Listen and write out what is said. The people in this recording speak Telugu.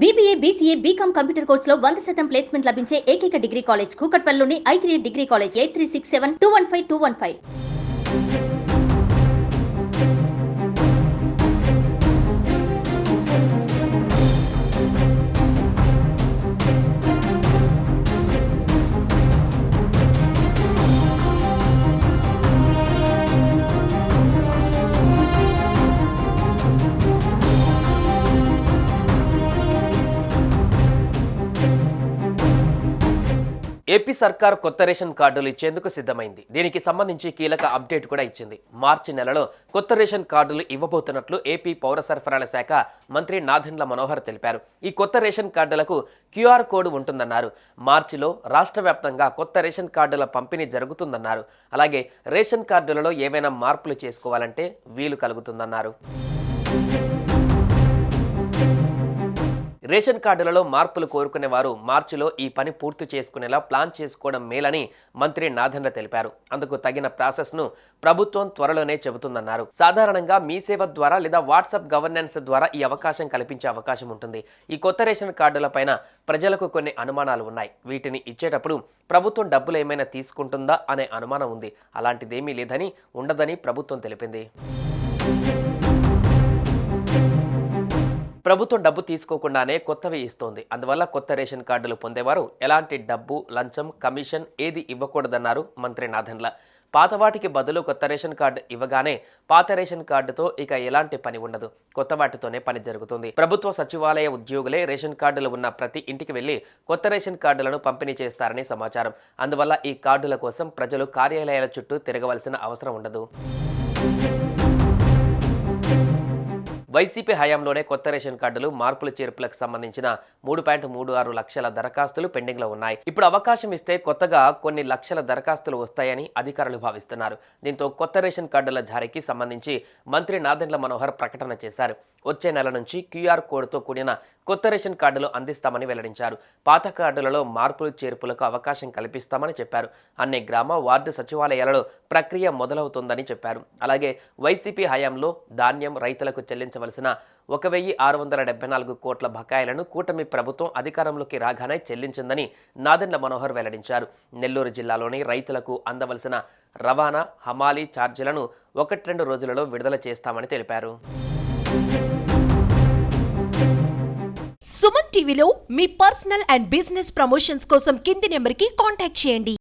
BBA, BCA, BCom కంప్యూటర్ కోర్సులో 100% ప్లేస్మెంట్ లభించే ఏకైక డిగ్రీ కాలేజ్ కూకట్పల్లిలోని I3 డిగ్రీ కాలేజ్ 8367215215. ఏపీ సర్కార్ కొత్త రేషన్ కార్డులు ఇచ్చేందుకు సిద్ధమైంది. దీనికి సంబంధించి కీలక అప్డేట్ కూడా ఇచ్చింది. మార్చి నెలలో కొత్త రేషన్ కార్డులు ఇవ్వబోతున్నట్లు ఏపీ పౌర సరఫరాల శాఖ మంత్రి నాదెండ్ల మనోహర్ తెలిపారు. ఈ కొత్త రేషన్ కార్డులకు QR కోడ్ ఉంటుందన్నారు. మార్చిలో రాష్ట్ర వ్యాప్తంగా కొత్త రేషన్ కార్డుల పంపిణీ జరుగుతుందన్నారు. అలాగే రేషన్ కార్డులలో ఏవైనా మార్పులు చేసుకోవాలంటే వీలు కలుగుతుందన్నారు. రేషన్ కార్డులలో మార్పులు కోరుకునే వారు మార్చిలో ఈ పని పూర్తి చేసుకునేలా ప్లాన్ చేసుకోవడం మేలని మంత్రి నాదెండ్ల తెలిపారు. అందుకు తగిన ప్రాసెస్ను ప్రభుత్వం త్వరలోనే చెబుతుందన్నారు. సాధారణంగా మీ సేవ ద్వారా లేదా వాట్సాప్ గవర్నెన్స్ ద్వారా ఈ అవకాశం కల్పించే అవకాశం ఉంటుంది. ఈ కొత్త రేషన్ కార్డులపైన ప్రజలకు కొన్ని అనుమానాలు ఉన్నాయి. వీటిని ఇచ్చేటప్పుడు ప్రభుత్వం డబ్బులు ఏమైనా తీసుకుంటుందా అనే అనుమానం ఉంది. అలాంటిదేమీ లేదని ఉండదని ప్రభుత్వం తెలిపింది. ప్రభుత్వం డబ్బు తీసుకోకుండానే కొత్తవి ఇస్తోంది. అందువల్ల కొత్త రేషన్ కార్డులు పొందేవారు ఎలాంటి డబ్బు, లంచం, కమిషన్ ఏది ఇవ్వకూడదన్నారు మంత్రి నాదెండ్ల. పాత వాటికి బదులు కొత్త రేషన్ కార్డు ఇవ్వగానే పాత రేషన్ కార్డుతో ఇక ఎలాంటి పని ఉండదు. కొత్త వాటితోనే పని జరుగుతుంది. ప్రభుత్వ సచివాలయ ఉద్యోగులే రేషన్ కార్డులు ఉన్న ప్రతి ఇంటికి వెళ్లి కొత్త రేషన్ కార్డులను పంపిణీ చేస్తారని సమాచారం. అందువల్ల ఈ కార్డుల కోసం ప్రజలు కార్యాలయాల చుట్టూ తిరగవలసిన అవసరం ఉండదు. వైసీపీ హయాంలోనే కొత్త రేషన్ కార్డులు మార్పుల చేర్పులకు సంబంధించిన 3.36 లక్షల దరఖాస్తులు పెండింగ్లో ఉన్నాయి. ఇప్పుడు అవకాశం ఇస్తే కొత్తగా కొన్ని లక్షల దరఖాస్తులు వస్తాయని అధికారులు భావిస్తున్నారు. దీంతో కొత్త రేషన్ కార్డుల జారీకి సంబంధించి మంత్రి నాదెండ్ల మనోహర్ ప్రకటన చేశారు. వచ్చే నెల నుంచి QR కోడ్తో కూడిన కొత్త రేషన్ కార్డులు అందిస్తామని వెల్లడించారు. పాత కార్డులలో మార్పులు చేర్పులకు అవకాశం కల్పిస్తామని చెప్పారు. అన్ని గ్రామ, వార్డు సచివాలయాలలో ప్రక్రియ మొదలవుతుందని చెప్పారు. అలాగే వైసీపీ హయాంలో ధాన్యం రైతులకు చెల్లించవలసిన 1,674 కోట్ల బకాయిలను కూటమి ప్రభుత్వం అధికారంలోకి రాగానే చెల్లించిందని నాదెండ్ల మనోహర్ వెల్లడించారు. నెల్లూరు జిల్లాలోని రైతులకు అందవలసిన రవాణా, హమాలీ ఛార్జీలను 1-2 రోజులలో విడుదల చేస్తామని తెలిపారు. సుమన్ టీవీలో మీ పర్సనల్ అండ్ బిజినెస్ ప్రమోషన్స్ కోసం కింది నెంబర్కి కాంటాక్ట్ చేయండి.